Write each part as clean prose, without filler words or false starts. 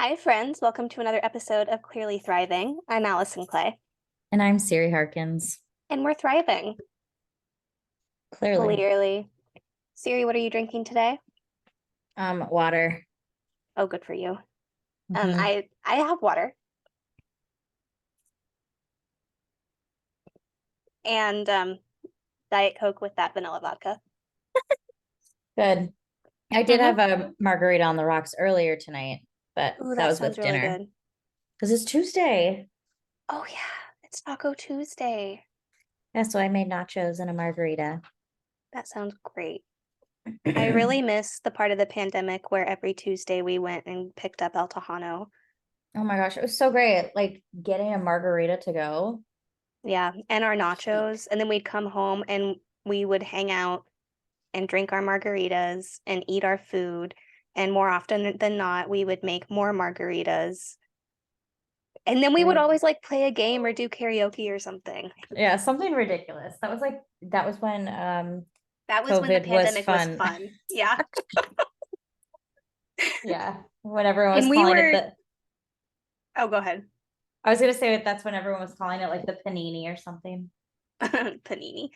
Hi, friends. Welcome to another episode of Clearly Thriving. I'm Allison Clay, And I'm Siri Harkins. and we're thriving. Clearly. Clearly. Siri, what are you drinking today? Water. Oh, good for you. Hmm. I have water and Diet Coke with that vanilla vodka. Good. I did Mm-hmm. have a margarita on the rocks earlier tonight, but Ooh, that that was sounds with really dinner good. because it's Tuesday. Oh yeah, it's Taco Tuesday. Yeah, so I made nachos and a margarita. That sounds great. I really miss the part of the pandemic where every Tuesday we went and picked up El Tejano. Oh my gosh, it was so great. Like getting a margarita to go. Yeah, and our Peak. nachos. And then we'd come home and we would hang out and drink our margaritas and eat our food. And more often than not, we would make more margaritas. And then we would Right. always like play a game or do karaoke or something. Yeah, something ridiculous. That was when That was when the COVID was pandemic was fun. fun. Yeah. Yeah, when everyone was And we calling it were, the oh, go ahead. I was gonna say that's when everyone was calling it like the panini or something. Panini.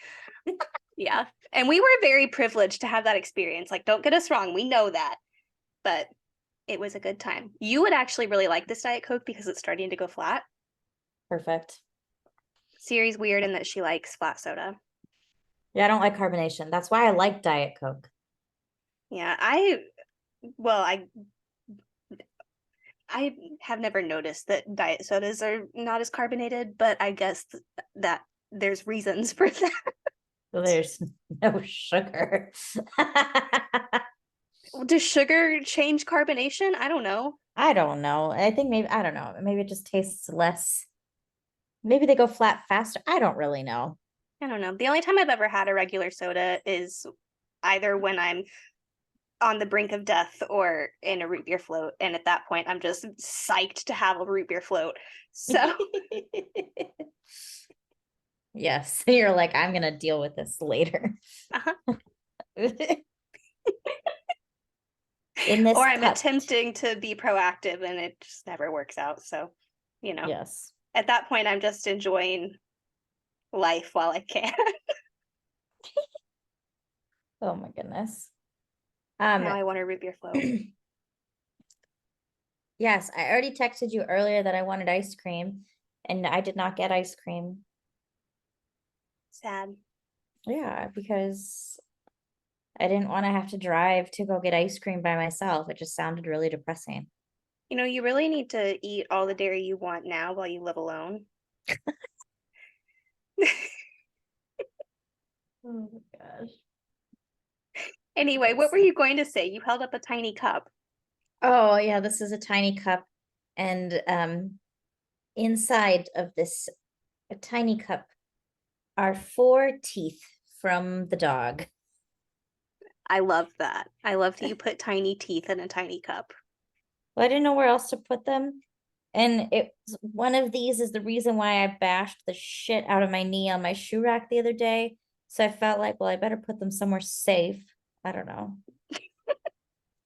Yeah. And we were very privileged to have that experience. Like, don't get us wrong, we know that, but it was a good time. You would actually really like this Diet Coke because it's starting to go flat. Perfect. Siri's weird in that she likes flat soda. Yeah, I don't like carbonation. That's why I like Diet Coke. Yeah, well, I have never noticed that diet sodas are not as carbonated, but I guess that there's reasons for that. So there's no sugar. Does sugar change carbonation? I don't know. I don't know. I think maybe, I don't know. Maybe it just tastes less. Maybe they go flat faster. I don't really know. I don't know. The only time I've ever had a regular soda is either when I'm on the brink of death or in a root beer float. And at that point, I'm just psyched to have a root beer float. So, Yes, you're like, I'm gonna deal with this later. uh-huh. In Or this I'm cup. attempting to be proactive and it just never works out. So, you know, Yes. at that point, I'm just enjoying life while I can. Oh my goodness. Now Um, I want a root beer float. yes, I already texted you earlier that I wanted ice cream, and I did not get ice cream. Sad. Yeah, because I didn't want to have to drive to go get ice cream by myself. It just sounded really depressing. You know, you really need to eat all the dairy you want now while you live alone. Oh my gosh. Anyway, what Let's were see. you going to say? You held up a tiny cup. Oh, yeah, this is a tiny cup. And inside of this a tiny cup are four teeth from the dog. I love that. I love that you put tiny teeth in a tiny cup. Well, I didn't know where else to put them. And it's one of these is the reason why I bashed the shit out of my knee on my shoe rack the other day. So I felt like, well, I better put them somewhere safe. I don't know.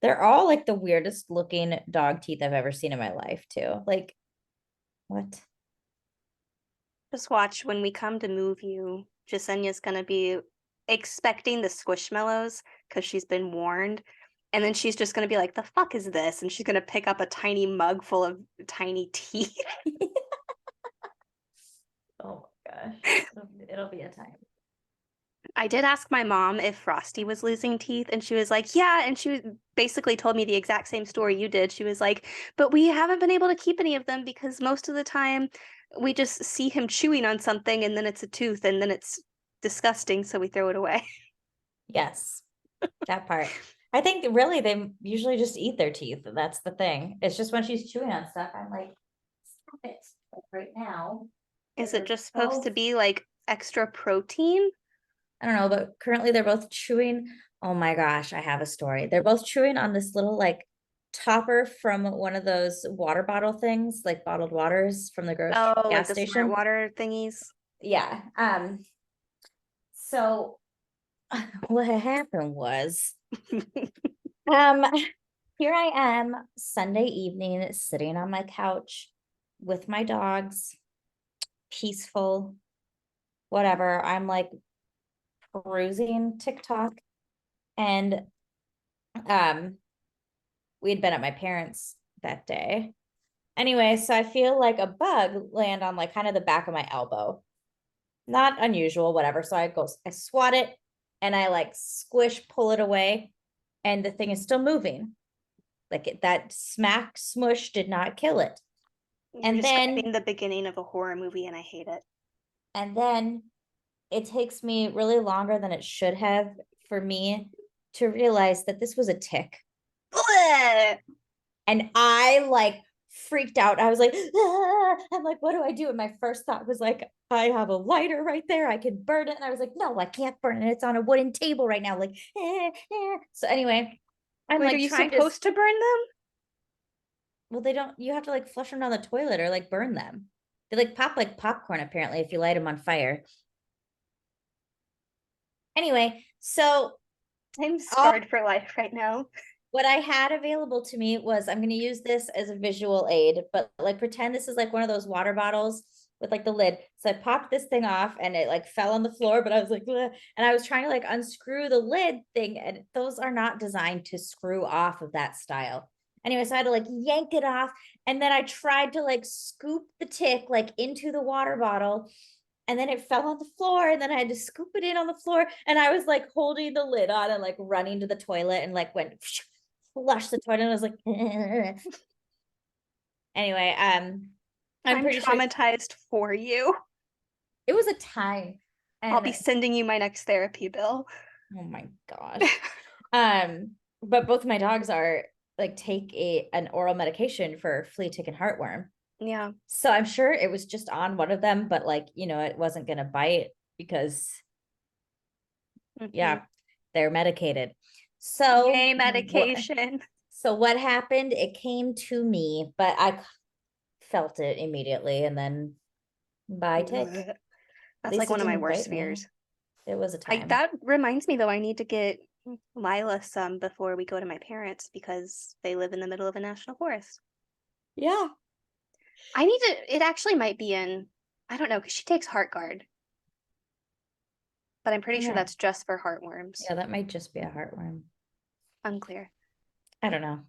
They're all like the weirdest looking dog teeth I've ever seen in my life, too. Like, what? Just watch when we come to move you. Jasenya's gonna be expecting the squishmallows because she's been warned. And then she's just gonna be like, the fuck is this? And she's gonna pick up a tiny mug full of tiny teeth. Oh my gosh. It'll be a time. I did ask my mom if Frosty was losing teeth, and she was like, yeah. And she basically told me the exact same story you did. She was like, but we haven't been able to keep any of them because most of the time we just see him chewing on something and then it's a tooth and then it's disgusting, so we throw it away. Yes, that part. I think really they usually just eat their teeth. That's the thing. It's just when she's chewing on stuff, I'm like, stop it. Like right now, Is it they're just supposed to both, be like extra protein? I don't know, but currently they're both chewing. Oh my gosh, I have a story. They're both chewing on this little like topper from one of those water bottle things, like bottled waters from the Oh, like gas the smart station. water thingies? Yeah. So what had happened was, um, Here I am, Sunday evening, sitting on my couch with my dogs, peaceful, whatever. I'm like perusing TikTok, and um we had been at my parents' that day. Anyway, so I feel like a bug land on like kind of the back of my elbow. Not unusual, whatever. So I swat it and I like squish, pull it away, and the thing is still moving. That smack smush did not kill it. You're And describing then the beginning of a horror movie, and I hate it. and then it takes me really longer than it should have for me to realize that this was a tick. Blech! And I like freaked out. I was like, ah! I'm like, what do I do? And my first thought was like, I have a lighter right there. I can burn it. And I was like, no, I can't burn it. It's on a wooden table right now. Like, so anyway, I'm Wait, are like you trying supposed to burn them? well, they don't, you have to like flush them down the toilet or like burn them. They like pop like popcorn, apparently, if you light them on fire. Anyway, so I'm all scarred for life right now. what I had available to me was I'm going to use this as a visual aid, but like pretend this is like one of those water bottles with like the lid. So I popped this thing off and it like fell on the floor, but I was like, "Bleh." And I was trying to like unscrew the lid thing, and those are not designed to screw off of that style. Anyway, so I had to like yank it off, and then I tried to like scoop the tick like into the water bottle, and then it fell on the floor, and then I had to scoop it in on the floor, and I was like holding the lid on and like running to the toilet and like went flushed the toilet, and I was like anyway, I'm I'm pretty sure traumatized for you. it was a time. I'll be And sending you my next therapy bill. oh my gosh. But both my dogs are like take an oral medication for flea, tick, and heartworm. Yeah. So I'm sure it was just on one of them, but like, it wasn't gonna bite because Mhm. yeah, they're medicated. So Yay, what medication. so what happened? It came to me, but I felt it immediately, and then bye tick. Ugh. At That's like least it one of my didn't worst bite me. fears. It was a I time. that reminds me though, I need to get Lila some before we go to my parents because they live in the middle of a national forest. Yeah. I need to, it actually might be in, I don't know, because she takes Heartgard, but I'm pretty Oh, sure yeah. that's just for heartworms. Yeah, that might just be a heartworm. Unclear. I don't know.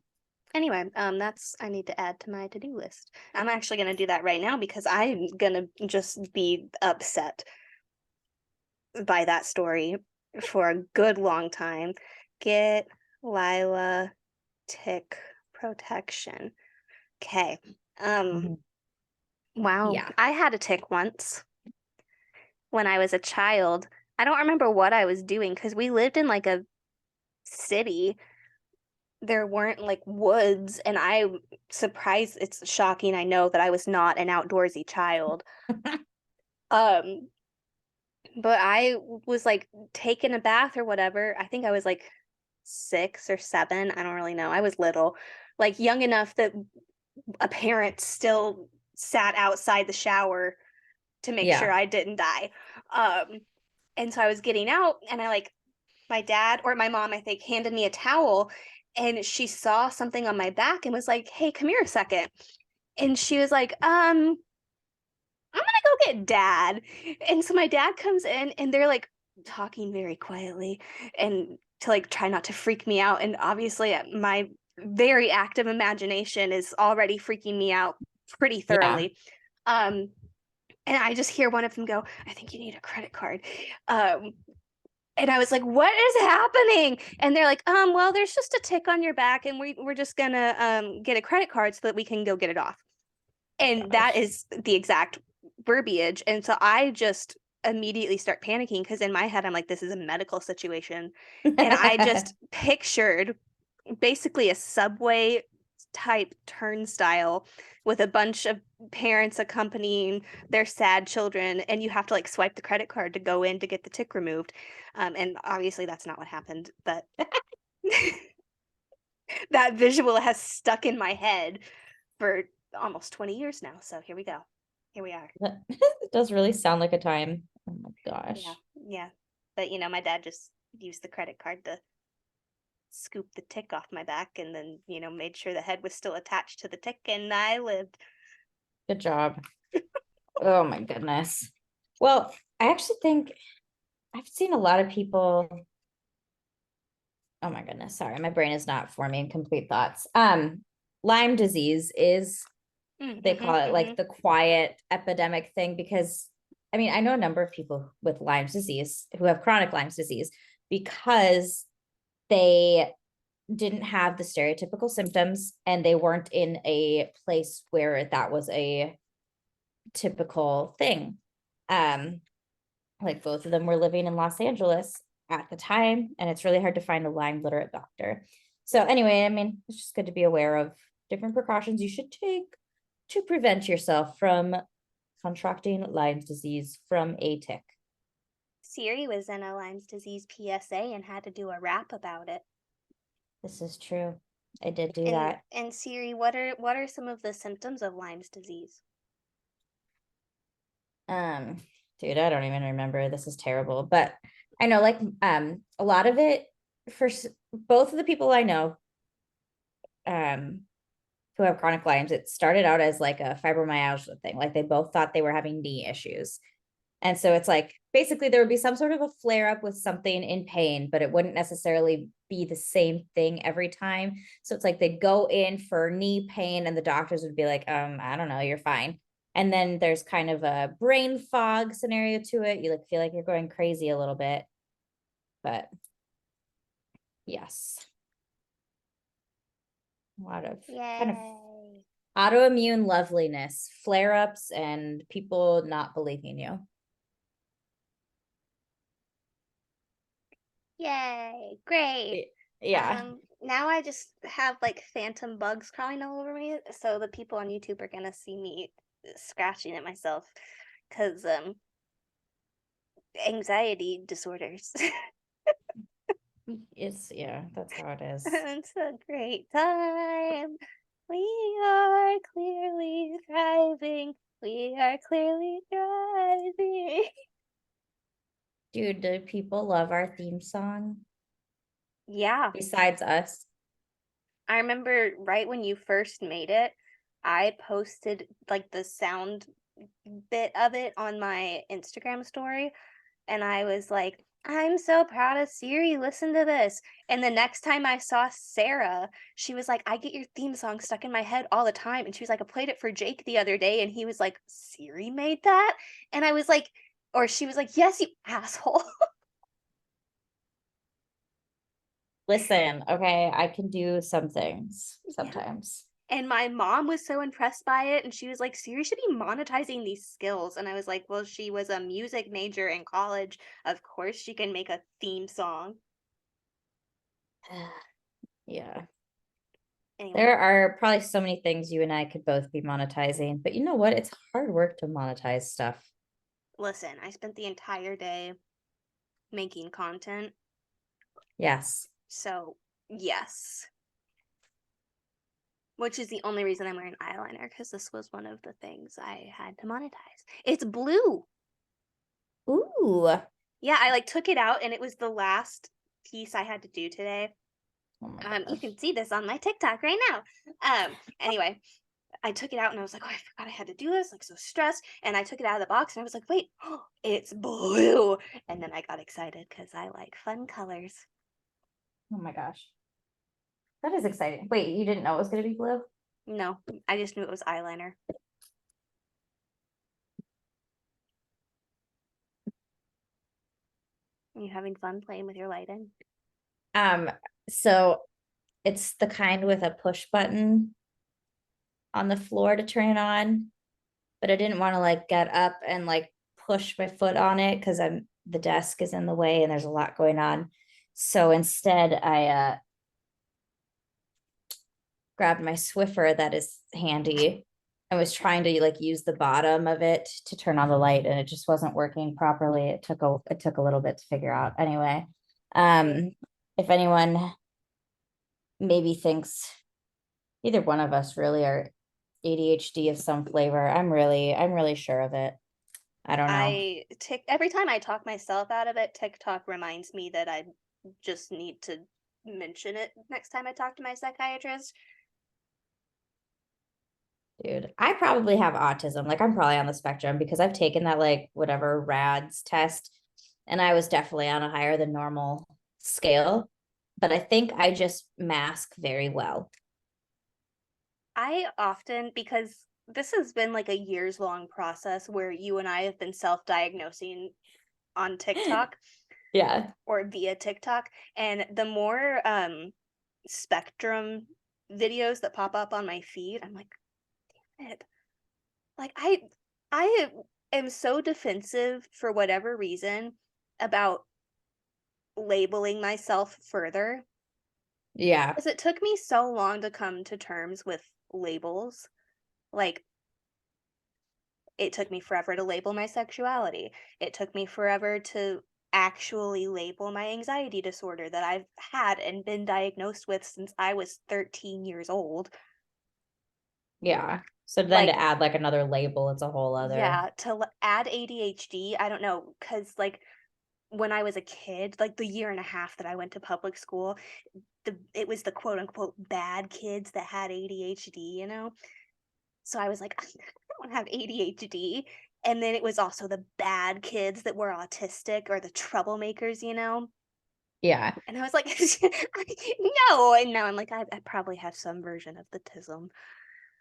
Anyway, that's I need to add to my to-do list. I'm actually gonna do that right now because I'm gonna just be upset by that story for a good long time. Get Lila tick protection. Okay. Um, Mhm. wow. Yeah. I had a tick once when I was a child. I don't remember what I was doing because we lived in like a city. There weren't like woods, and I'm surprised, it's shocking, I know, that I was not an outdoorsy child. Um, but I was like taking a bath or whatever. I think I was like 6 or 7. I don't really know. I was little, like young enough that a parent still sat outside the shower to make sure Yeah. I didn't die. Um, and so I was getting out, and I like my dad or my mom, I think, handed me a towel, and she saw something on my back and was like, "Hey, come here a second." And she was like, I'm gonna go get dad. And so my dad comes in, and they're like talking very quietly and to like try not to freak me out. And obviously, my very active imagination is already freaking me out pretty Yeah. thoroughly. Um, and I just hear one of them go, "I think you need a credit card." Um, and I was like, "What is happening?" And they're like, well, there's just a tick on your back, and we're just gonna get a credit card so that we can go get it off." And that Gosh. is the exact verbiage. And so I just immediately start panicking because in my head, I'm like, this is a medical situation. And I just pictured basically a subway type turnstile with a bunch of parents accompanying their sad children. And you have to like swipe the credit card to go in to get the tick removed. And obviously, that's not what happened. But that visual has stuck in my head for almost 20 years now. So here we go. Here we are. It does really sound like a time. Oh my Yeah. gosh. Yeah. But my dad just used the credit card to scooped the tick off my back and then, made sure the head was still attached to the tick and I lived. Good job. Oh my goodness. Well, I actually think I've seen a lot of people. Oh my goodness, sorry, my brain is not forming complete thoughts. Lyme disease is, they call it like the quiet epidemic thing, because I mean, I know a number of people with Lyme disease who have chronic Lyme disease because they didn't have the stereotypical symptoms and they weren't in a place where that was a typical thing. Like both of them were living in Los Angeles at the time, and it's really hard to find a Lyme literate doctor. So anyway, I mean, it's just good to be aware of different precautions you should take to prevent yourself from contracting Lyme disease from a tick. Siri was in a Lyme disease PSA and had to do a rap about it. This is true. I did do that. And Siri, what are some of the symptoms of Lyme disease? Dude, I don't even remember. This is terrible. But I know like a lot of it for both of the people I know who have chronic Lyme's, it started out as like a fibromyalgia thing. Like they both thought they were having knee issues. And so it's like basically there would be some sort of a flare up with something in pain, but it wouldn't necessarily be the same thing every time. So it's like they'd go in for knee pain and the doctors would be like, I don't know, you're fine. And then there's kind of a brain fog scenario to it. You like feel like you're going crazy a little bit. But yes. A lot of kind of autoimmune loveliness, flare-ups, and people not believing you. Yay, great. Yeah. Now I just have like phantom bugs crawling all over me, so the people on YouTube are gonna see me scratching at myself because anxiety disorders. Yeah, that's how it is. It's a great time. We are clearly thriving. We are clearly thriving. Dude, do people love our theme song? Yeah. Besides us. I remember right when you first made it, I posted like the sound bit of it on my Instagram story, and I was like, I'm so proud of Siri. Listen to this. And the next time I saw Sarah, she was like, I get your theme song stuck in my head all the time. And she was like, I played it for Jake the other day, and he was like, Siri made that? And I was like, or she was like, yes, you asshole. Listen, okay, I can do some things sometimes. And my mom was so impressed by it, and she was like, Siri should be monetizing these skills. And I was like, well, she was a music major in college. Of course she can make a theme song. Yeah. Anyway. There are probably so many things you and I could both be monetizing, but you know what? It's hard work to monetize stuff. Listen, I spent the entire day making content. Yes. So, yes. Which is the only reason I'm wearing eyeliner, because this was one of the things I had to monetize. It's blue. Ooh. Yeah, I like took it out and it was the last piece I had to do today. Oh my You can see this on my TikTok right now. Anyway, I took it out and I was like, oh, I forgot I had to do this, like so stressed. And I took it out of the box and I was like, wait, oh, it's blue. And then I got excited because I like fun colors. Oh my gosh. That is exciting. Wait, you didn't know it was going to be blue? No, I just knew it was eyeliner. Are you having fun playing with your lighting? So it's the kind with a push button on the floor to turn it on, but I didn't want to like get up and like push my foot on it because the desk is in the way and there's a lot going on. So instead I grabbed my Swiffer that is handy. I was trying to like use the bottom of it to turn on the light and it just wasn't working properly. It took a little bit to figure out. Anyway, if anyone maybe thinks either one of us really are ADHD of some flavor, I'm really sure of it. I don't know. Every time I talk myself out of it, TikTok reminds me that I just need to mention it next time I talk to my psychiatrist. Dude, I probably have autism. Like I'm probably on the spectrum because I've taken that like whatever RADS test and I was definitely on a higher than normal scale. But I think I just mask very well. I often, because this has been like a years long process where you and I have been self-diagnosing on TikTok Yeah. or via TikTok, and the more spectrum videos that pop up on my feed, I'm like, damn it. Like I am so defensive for whatever reason about labeling myself further. Yeah. Because it took me so long to come to terms with labels. Like, it took me forever to label my sexuality. It took me forever to actually label my anxiety disorder that I've had and been diagnosed with since I was 13 years old. Yeah. So then to Like, add like another label, it's a whole other. yeah, to add ADHD, I don't know, because like when I was a kid, like the year and a half that I went to public school, it was the quote unquote bad kids that had ADHD, you know? So I was like, I don't have ADHD. And then it was also the bad kids that were autistic or the troublemakers, you know? Yeah. And I was like, no. And now I'm like, I probably have some version of the tism.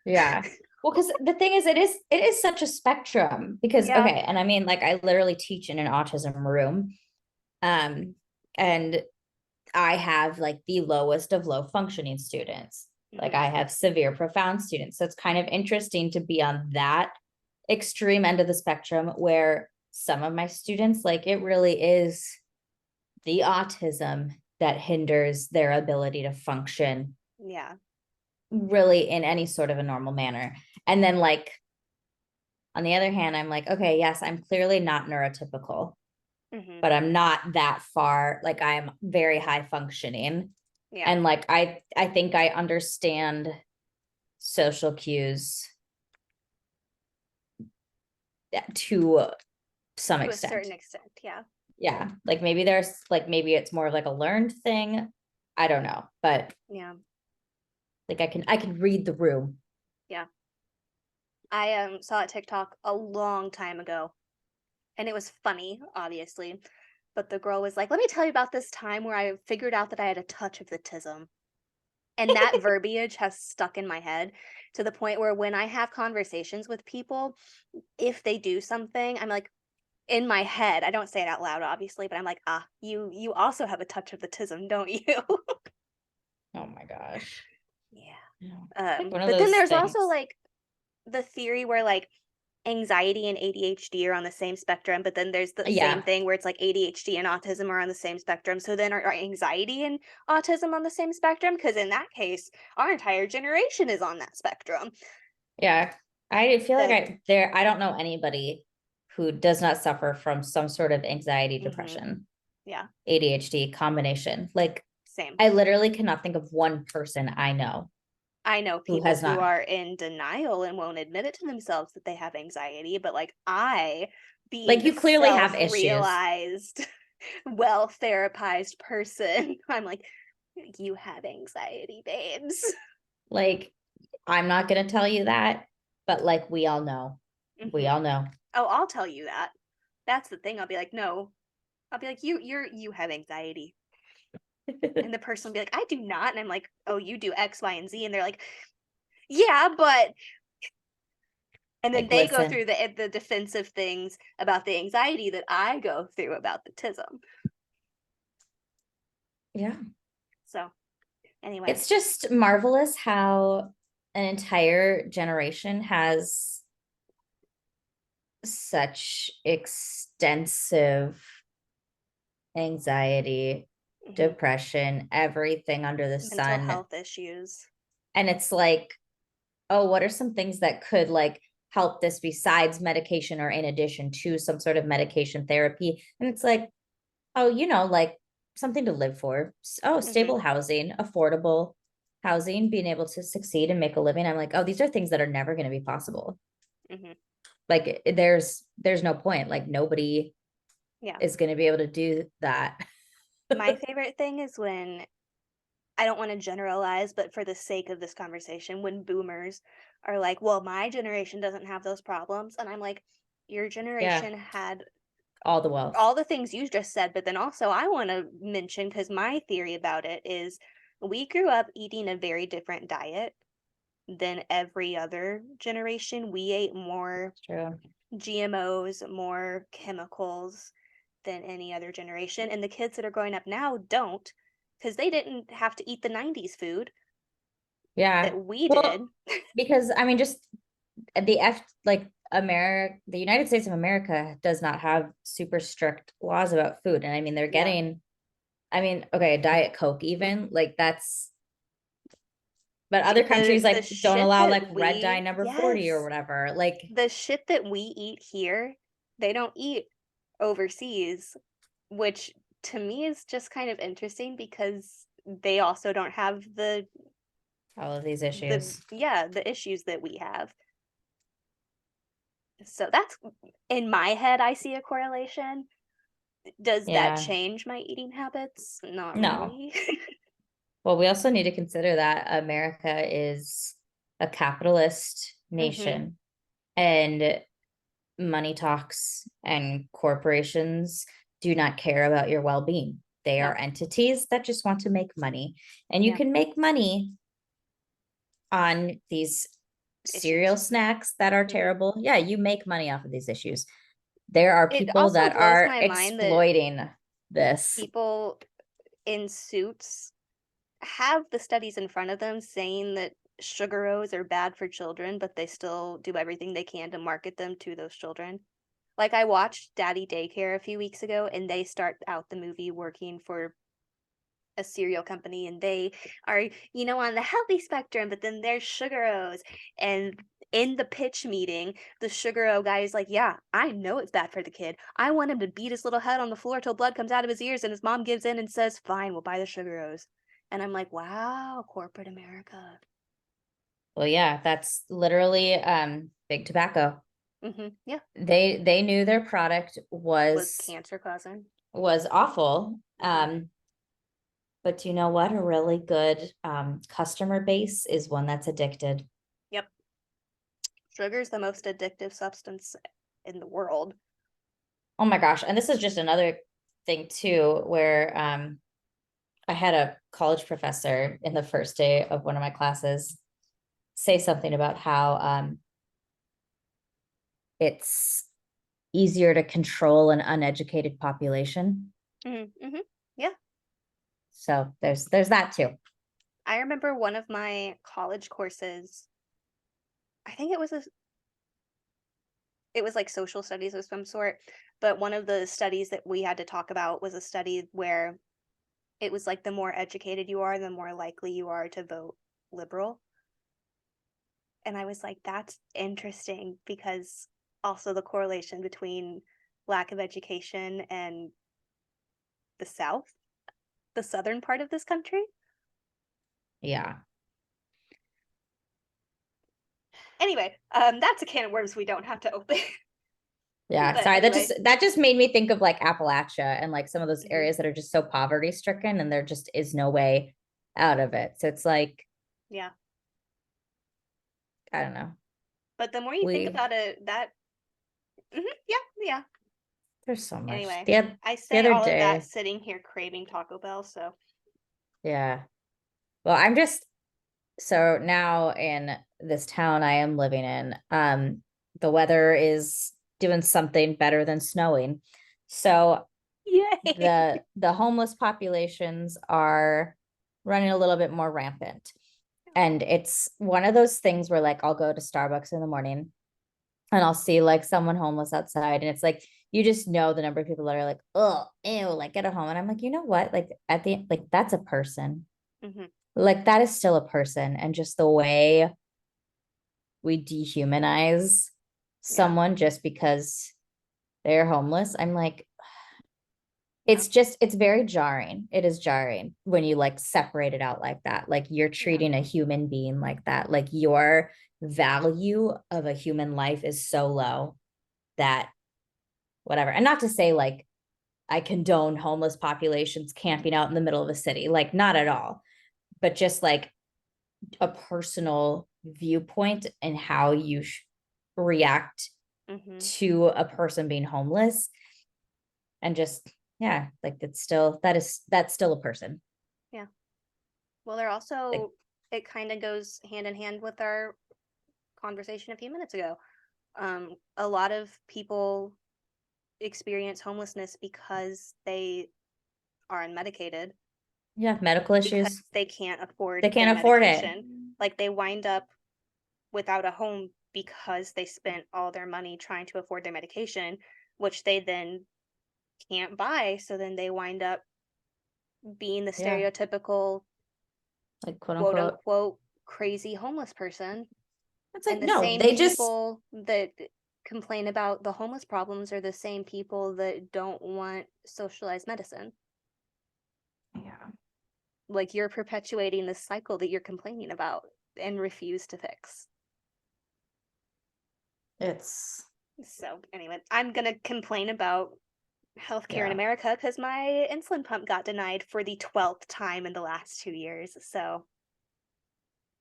Yeah. Well, because the thing is, it is such a spectrum because Yeah. okay, and I mean, like I literally teach in an autism room. And I have like the lowest of low functioning students. Like Hmm. I have severe profound students. So it's kind of interesting to be on that extreme end of the spectrum where some of my students, like it really is the autism that hinders their ability to function Yeah. really in any sort of a normal manner. And then like on the other hand, I'm like, okay, yes, I'm clearly not neurotypical, Hmm. but I'm not that far. Like I'm very high functioning. Yeah. And like I think I understand social cues to some To a certain extent. extent. Yeah. Yeah. Like maybe there's like maybe it's more of like a learned thing. I don't know. But Yeah. like I can read the room. Yeah. I saw a TikTok a long time ago and it was funny, obviously. But the girl was like, "Let me tell you about this time where I figured out that I had a touch of the tism." And that verbiage has stuck in my head to the point where when I have conversations with people, if they do something, I'm like in my head, I don't say it out loud, obviously, but I'm like, ah, you also have a touch of the tism, don't you? Oh my gosh. Yeah. Yeah. Like one of But then those there's also things. like the theory where like anxiety and ADHD are on the same spectrum, but then there's the same Yeah. thing where it's like ADHD and autism are on the same spectrum. So then are anxiety and autism on the same spectrum? Because in that case, our entire generation is on that spectrum. Yeah. I feel like That I don't know anybody who does not suffer from some sort of anxiety, hmm. depression, Yeah, ADHD combination. Like same. I literally cannot think of one person I know I know who people has who not. are in denial and won't admit it to themselves that they have anxiety, but like I, being Like the you clearly have issues. self-realized, well therapized person, I'm like, you have anxiety, babes. Like I'm not going to tell you that, but like we all know. We Hmm. all know. Oh, I'll tell you that. That's the thing. I'll be like, no. I'll be like, you have anxiety. And the person will be like, I do not. And I'm like, oh, you do X, Y, and Z. And they're like, yeah, but and then Like they go listen. through the defensive things about the anxiety that I go through about the tism. Yeah. So anyway. It's just marvelous how an entire generation has such extensive anxiety, Hmm. depression, everything under the Mental sun. health issues. And it's like, oh, what are some things that could like help this besides medication or in addition to some sort of medication therapy? And it's like, oh, like something to live for. Oh, Hmm. stable housing, affordable housing, being able to succeed and make a living. I'm like, oh, these are things that are never going to be possible. Hmm. Like there's no point. Like nobody Yeah. is going to be able to do that. My favorite thing is when I don't want to generalize, but for the sake of this conversation, when boomers are like, well, my generation doesn't have those problems. And I'm like, your Yeah, generation had all the wealth. all the things you just said, but then also I want to mention, because my theory about it is we grew up eating a very different diet than every other generation. We ate more It's true. GMOs, more chemicals than any other generation. And the kids that are growing up now don't, because they didn't have to eat the 90s food Yeah. that we did. Well, because I mean, just the the United States of America does not have super strict laws about food. And I mean, they're Yeah. getting, I mean, okay, a Diet Coke even, like that's, but other Dude, countries the like don't shit allow that like red dye we, number 40 or yes, whatever. Like, the shit that we eat here, they don't eat overseas, which to me is just kind of interesting because they also don't have all of these the issues. yeah, the issues that we have. So that's, in my head, I see a correlation. Does that Yeah. change my eating habits? Not No. really. Well, we also need to consider that America is a capitalist Hmm. nation and money talks and corporations do not care about your well-being. They No. are entities that just want to make money. And you Yeah. can make money on these cereal Issues. snacks that are Hmm. terrible. Yeah, you make money off of these issues. There are It people also that blows are my mind that exploiting this. people in suits have the studies in front of them saying that sugar-O's are bad for children, but they still do everything they can to market them to those children. Like, I watched Daddy Daycare a few weeks ago, and they start out the movie working for a cereal company, and they are, on the healthy spectrum, but then there's sugar-O's. And in the pitch meeting, the sugar-O guy is like, yeah, I know it's bad for the kid. I want him to beat his little head on the floor till blood comes out of his ears, and his mom gives in and says, fine, we'll buy the sugar-O's. And I'm like, wow, corporate America. Well, yeah, that's literally big tobacco. Yeah, They knew their product was cancer causing. was awful. Hmm. But you know what? A really good customer base is one that's addicted. Yep. Sugar's the most addictive substance in the world. Oh my gosh. And this is just another thing too, where I had a college professor in the first day of one of my classes say something about how it's easier to control an uneducated population. Hmm. Yeah. So there's that too. I remember one of my college courses, I think it was like social studies of some sort, but one of the studies that we had to talk about was a study where it was like the more educated you are, the more likely you are to vote liberal. And I was like, that's interesting, because also the correlation between lack of education and the South, the southern part of this country. Yeah. Anyway, that's a can of worms we don't have to open. Yeah, But sorry. anyway, That just made me think of like Appalachia and like some of those mhm, areas that are just so poverty stricken and there just is no way out of it. So it's like, yeah. I don't know. But the more you think We about it, yeah, yeah. there's so much. Anyway, I The say other all of that day, sitting here craving Taco Bell, so yeah. Well, I'm just so now in this town I am living in, the weather is doing something better than snowing. So yay. the homeless populations are running a little bit more rampant. And it's one of those things where like I'll go to Starbucks in the morning and I'll see like someone homeless outside and it's like you just know the number of people that are like, oh, ew, like get a home. And I'm like, you know what? Like at the like that's a person. Hmm. Like that is still a person. And just the way we dehumanize Yeah, someone just because they're homeless, I'm like, yeah, it's very jarring. It is jarring when you like separate it out like that. Like you're yeah, treating a human being like that. Like your value of a human life is so low that whatever. And not to say like I condone homeless populations camping out in the middle of a city, like not at all. but just like a personal viewpoint and how you react Mm-hmm. to a person being homeless, and just, yeah, like that's still a person. Yeah. Well, they're Like, also, it kind of goes hand in hand with our conversation a few minutes ago. A lot of people experience homelessness because they are unmedicated, yeah, medical because issues, they can't afford they their can't afford it. medication. Like they wind up without a home because they spent all their money trying to afford their medication, which they then can't buy. So then they wind up being the Yeah, stereotypical like quote quote unquote. unquote crazy homeless person. It's And like, the no, same they just, people that complain about the homeless problems are the same people that don't want socialized medicine. yeah, Like you're perpetuating this cycle that you're complaining about and refuse to fix. it's, So, anyway, I'm going to complain about healthcare in yeah. America because my insulin pump got denied for the 12th time in the last 2 years. So,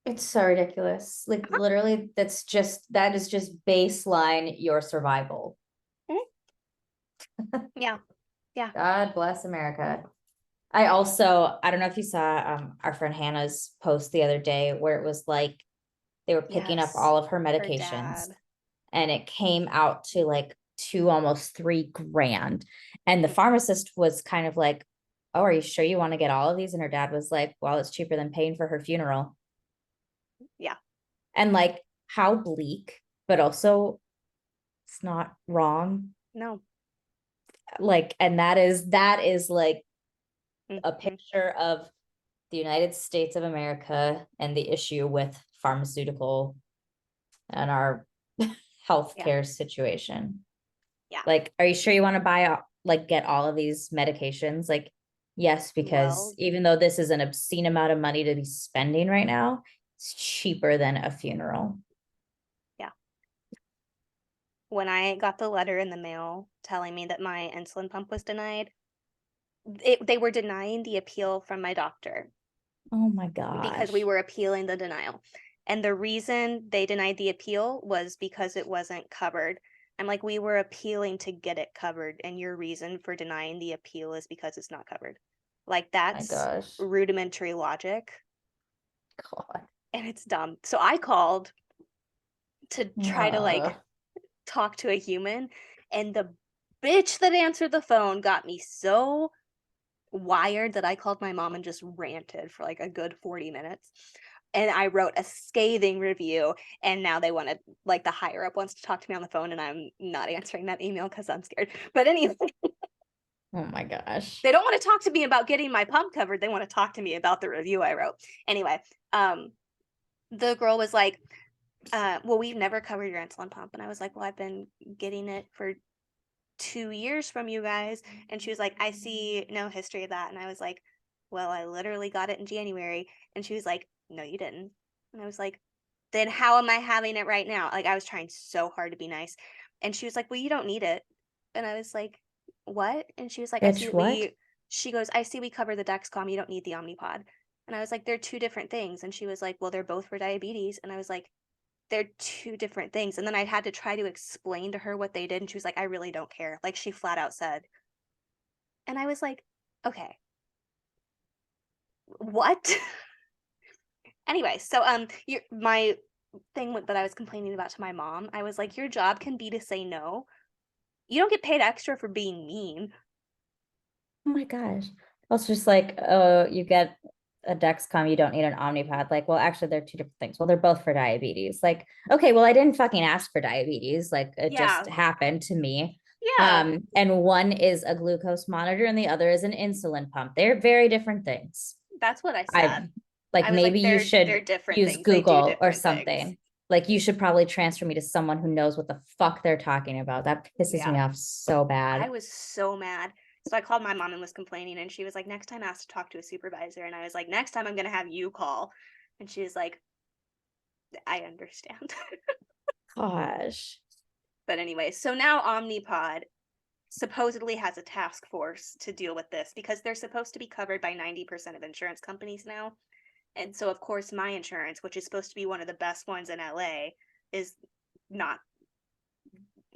It's so ridiculous. Like uh-huh. literally, that is just baseline your survival. Mhm. Yeah, yeah, God bless America. I don't know if you saw our friend Hannah's post the other day where it was like they were picking up yes. all of her Her medications dad. and it came out to like two, almost $3,000. And the Mhm. pharmacist was kind of like, "Oh, are you sure you want to get all of these?" And her dad was like, "Well, it's cheaper than paying for her funeral." Yeah, And like, how bleak, but also it's not wrong. no. Like, and that is like a Mhm. picture of the United States of America and the issue with pharmaceutical and our Yeah, healthcare situation. yeah. Like, are you sure you want to buy like get all of these medications? Like, yes, because Well, even though this is an obscene amount of money to be spending right now, it's cheaper than a funeral. yeah. When I got the letter in the mail telling me that my insulin pump was denied, they were denying the appeal from my doctor Oh my because we gosh. were appealing the denial. And the reason they denied the appeal was because it wasn't covered. I'm like, we were appealing to get it covered, and your reason for denying the appeal is because it's not covered. Like, My that's gosh. rudimentary logic, God. and it's dumb. So I called to try to Ugh. like talk to a human, and the bitch that answered the phone got me so wired that I called my mom and just ranted for like a good 40 minutes. And I wrote a scathing review, and now they want to, like, the higher up wants to talk to me on the phone, and I'm not answering that email because I'm scared. But anyway, Oh my gosh. they don't want to talk to me about getting my pump covered. They want to talk to me about the review I wrote. Anyway, um, the girl was like, well, we've never covered your insulin pump. And I was like, well, I've been getting it for 2 years from you guys. And she was like, I see no history of that. And I was like, well, I literally got it in January. And she was like, no, you didn't. And I was like, then how am I having it right now? Like, I was trying so hard to be nice. And she was like, well, you don't need it. And I was like, what? And she was like, I see Bitch, that what? she goes, I see we cover the Dexcom. You don't need the Omnipod. And I was like, they're two different things. And she was like, well, they're both for diabetes. And I was like, they're two different things. And then I had to try to explain to her what they did. And she was like, I really don't care. Like she flat out said. And I was like, okay, what? Anyway, so my thing that I was complaining about to my mom, I was like, your job can be to say no. You don't get paid extra for being mean. Oh my gosh. Also just like, you get a Dexcom, you don't need an Omnipod. Like, well, actually, they're two different things. Well, they're both for diabetes. Like, okay, well, I didn't fucking ask for diabetes. Like, it just Yeah. happened to me. Yeah. And one is a glucose monitor and the other is an insulin pump. They're very different things. That's what I I said. like I was like, maybe you they're should different use things. They do Google or different things. something. Like you should probably transfer me to someone who knows what the fuck they're talking about. That pisses me Yeah. off so I bad. was so mad. So I called my mom and was complaining, and she was like, next time ask to talk to a supervisor. And I was like, next time I'm going to have you call. And she was like, I understand. Gosh. But anyway, so now Omnipod supposedly has a task force to deal with this because they're supposed to be covered by 90% of insurance companies now. And so, of course, my insurance, which is supposed to be one of the best ones in LA, is not.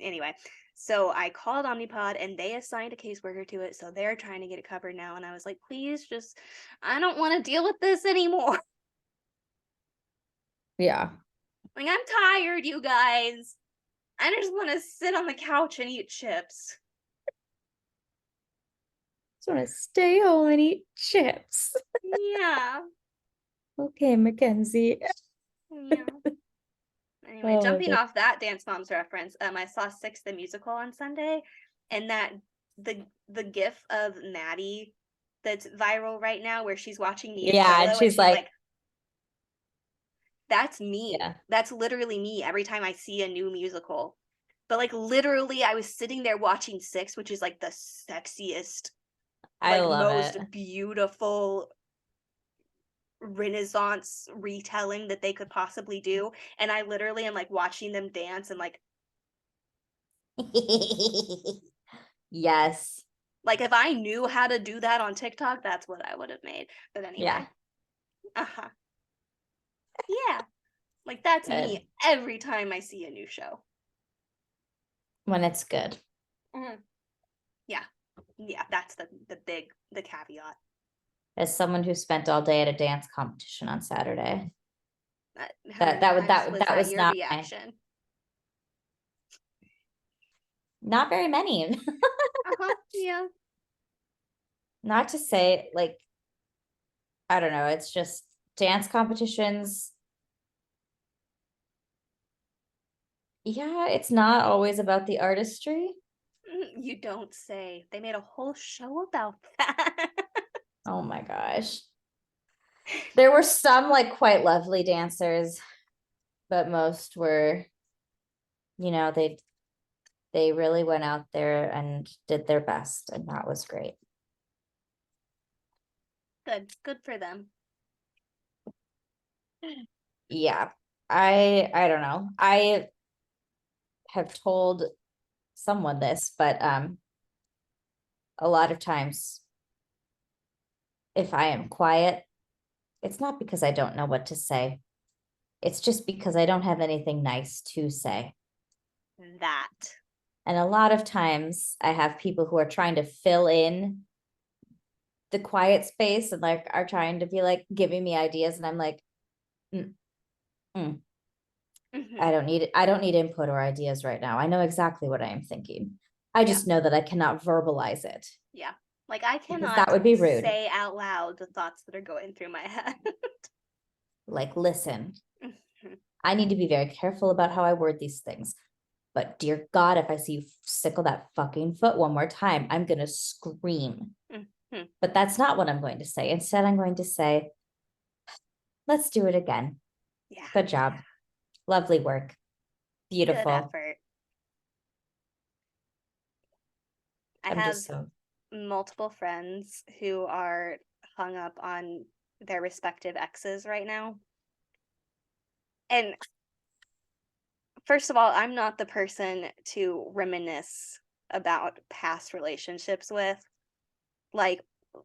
Anyway, so I called Omnipod and they assigned a caseworker to it. So they're trying to get it covered now. And I was like, please just, I don't want to deal with this anymore. Yeah. Like, I'm tired, you guys. I just want to sit on the couch and eat chips. Just want to stay home and eat chips. Yeah. Okay, Mackenzie. Yeah. Anyway, Oh my jumping God. off that Dance Moms reference, I saw Six the Musical on Sunday, and that the gif of Maddie that's viral right now where she's watching Mia Yeah, and Farrow and she's she's like, like, that's me. yeah, That's literally me every time I see a new musical. But like literally I was sitting there watching Six, which is like the sexiest, I like love it. most beautiful Renaissance retelling that they could possibly do. And I literally am like watching them dance and Yes. like if I knew how to do that on TikTok, that's what I would have made. But Yeah. anyway. Uh-huh. Yeah. Like that's Good. me every time I see a new show. When it's good. Mhm. Yeah. Yeah, that's the caveat. As someone who spent all day at a dance competition on Saturday. How That many that would times that was that that was your not my, reaction? not very many. Uh-huh. Yeah. Not to say like, I don't know, it's just dance competitions. Yeah, it's not always about the artistry. You don't say. They made a whole show about that. Oh my gosh. There were some like quite lovely dancers, but most were, they really went out there and did their best, and that was great. Good. Good for them. Yeah. I don't know. I have told someone this, but a lot of times if I am quiet, it's not because I don't know what to say. It's just because I don't have anything nice to say. That. And a lot of times I have people who are trying to fill in the quiet space and like are trying to be like giving me ideas. And I'm like, mm, mm, Hmm. I don't need input or ideas right now. I know exactly what I am thinking. I Yeah. just know that I cannot verbalize it Yeah. Like I because cannot that would be rude. say out loud the thoughts that are going through my head. Like, listen, Mhm. I need to be very careful about how I word these things. But dear God, if I see you sickle that fucking foot one more time, I'm going to scream. Mhm. But that's not what I'm going to say. Instead, I'm going to say, let's do it again. Yeah. Good job. Lovely work. Good Beautiful. effort. I I'm have just so, multiple friends who are hung up on their respective exes right now. And first of all, I'm not the person to reminisce about past relationships with. Like,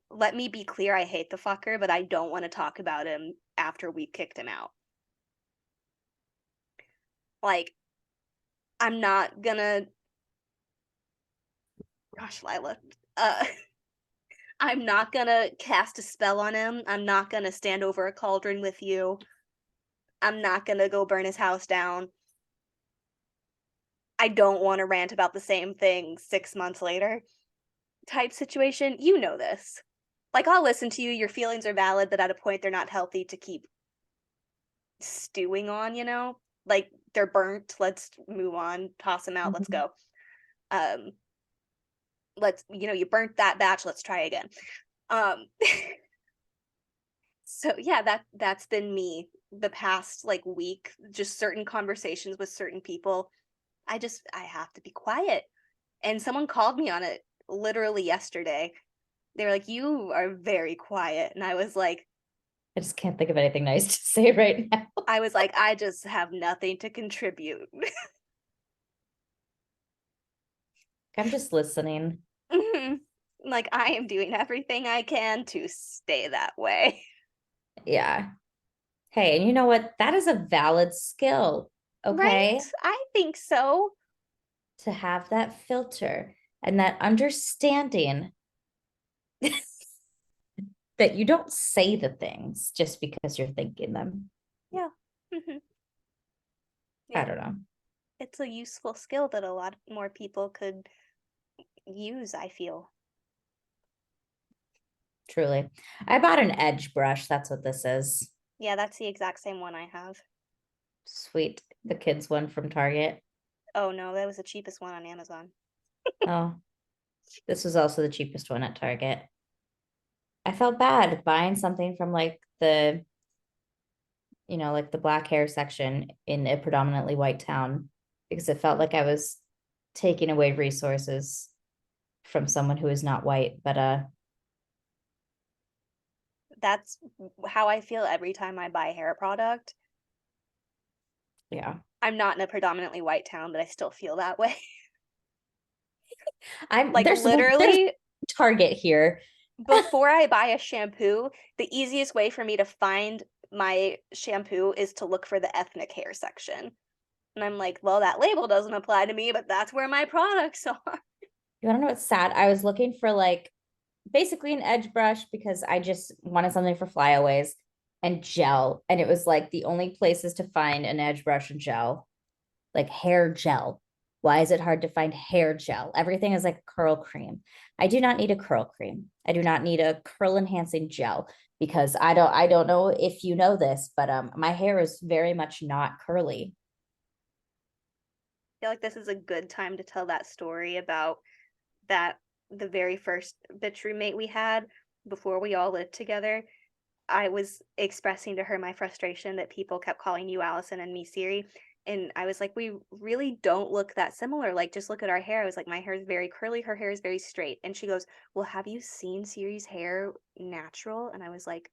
let me be clear, I hate the fucker, but I don't want to talk about him after we kicked him out. Like, I'm not gonna, gosh, Lila, uh, I'm not gonna cast a spell on him. I'm not gonna stand over a cauldron with you. I'm not gonna go burn his house down. I don't want to rant about the same thing 6 months later type situation. You know this. Like, I'll listen to you. Your feelings are valid, but at a point, they're not healthy to keep stewing on, you know? Like, they're burnt. Let's move on. Toss them out. Let's mhm. go. Um, you burnt that batch. Let's try again. Um, so yeah, that's been me the past like week. Just certain conversations with certain people. I have to be quiet. And someone called me on it literally yesterday. They were like, "You are very quiet." And I just can't think of anything nice to say right now. I just have nothing to contribute. I'm just listening. Mhm. Like I am doing everything I can to stay that way. Yeah. Hey, and you know what? That is a valid skill, Right? okay? I think so. To have that filter and that understanding that you don't say the things just because you're thinking them. Yeah. Hmm. I Yeah. don't know. It's a useful skill that a lot more people could use, I feel. Truly. I bought an edge brush. That's what this is. Yeah, that's the exact same one I have. Sweet. The kids one from Target. Oh no, that was the cheapest one on Amazon. Oh, this was also the cheapest one at Target. I felt bad buying something from like like the black hair section in a predominantly white town because it felt like I was taking away resources from someone who is not white. But That's how I feel every time I buy hair product. yeah. I'm not in a predominantly white town, but I still feel that way. I'm Like there's literally, Target here. before I buy a shampoo, the easiest way for me to find my shampoo is to look for the ethnic hair section. And I'm like, well, that label doesn't apply to me, but that's where my products are. You want to know what's sad? I was looking for like basically an edge brush because I just wanted something for flyaways and gel. And it was like the only places to find an edge brush and gel, like hair gel. Why is it hard to find hair gel? Everything is like curl cream. I do not need a curl cream. I do not need a curl enhancing gel because I don't know if you know this, but my hair is very much not curly. I feel like this is a good time to tell that story about that the very first bitch roommate we had before we all lived together. I was expressing to her my frustration that people kept calling you Allison and me Siri. And I was like, we really don't look that similar. Like, just look at our hair. I was like, my hair is very curly, her hair is very straight. And she goes, well, have you seen Siri's hair natural? And I was like,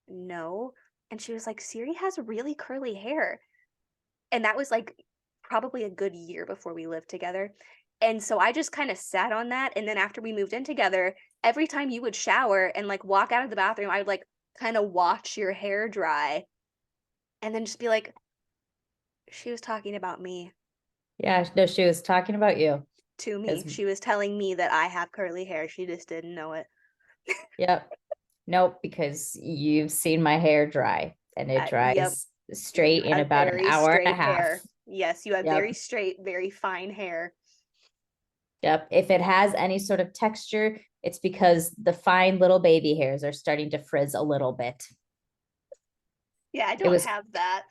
no. And she was like, Siri has really curly hair. And that was like probably a good year before we lived together. And so I just kind of sat on that. And then after we moved in together, every time you would shower and like walk out of the bathroom, I would like kind of watch your hair dry and then just be like, she was talking about me Yeah, no, she was talking about you. to me. Because, She was telling me that I have curly hair. She just didn't know it. yep, nope, because you've seen my hair dry and it Yep. dries You straight in have about an very hour and a straight half. hair. Yes, you have very Yep. straight, very fine hair. Yep. If it has any sort of texture, it's because the fine little baby hairs are starting to frizz a little bit. Yeah, I It don't was have that.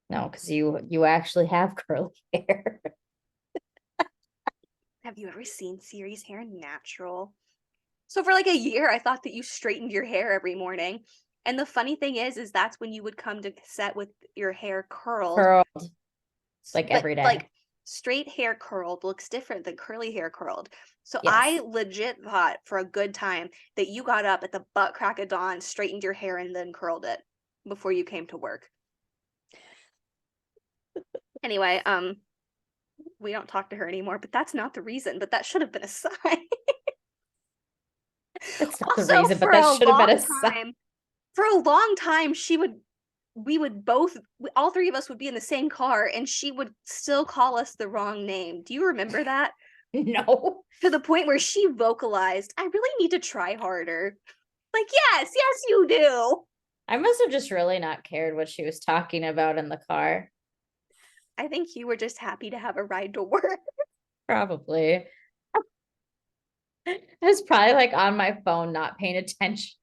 no, because you actually have curly hair. Have you ever seen Siri's hair natural? So for like a year, I thought that you straightened your hair every morning. And the funny thing is that's when you would come to set with your hair curled. Curled like But every day. like straight hair curled looks different than curly hair curled. So I Yes. legit thought for a good time that you got up at the butt crack of dawn, straightened your hair, and then curled it before you came to work. Anyway, we don't talk to her anymore, but that's not the reason, but that should have been a sign. That's not the Also, reason, but that should have been a sign. for a long time, we would both, all three of us would be in the same car, and she would still call us the wrong name. Do you remember that? No. To the point where she vocalized, I really need to try harder. Like, yes, you do. I must have just really not cared what she was talking about in the car. I think you were just happy to have a ride to work. Probably. I was probably like on my phone, not paying attention.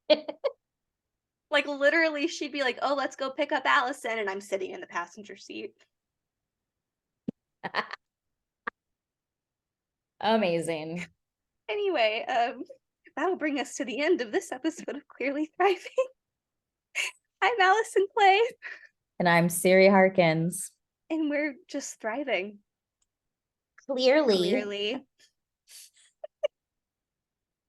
Like, literally, she'd be like, oh, let's go pick up Allison. And I'm sitting in the passenger seat. Amazing. Anyway, that'll bring us to the end of this episode of Clearly Thriving. I'm Allison Clay, And I'm Siri Harkins. and we're just thriving. Clearly. Clearly.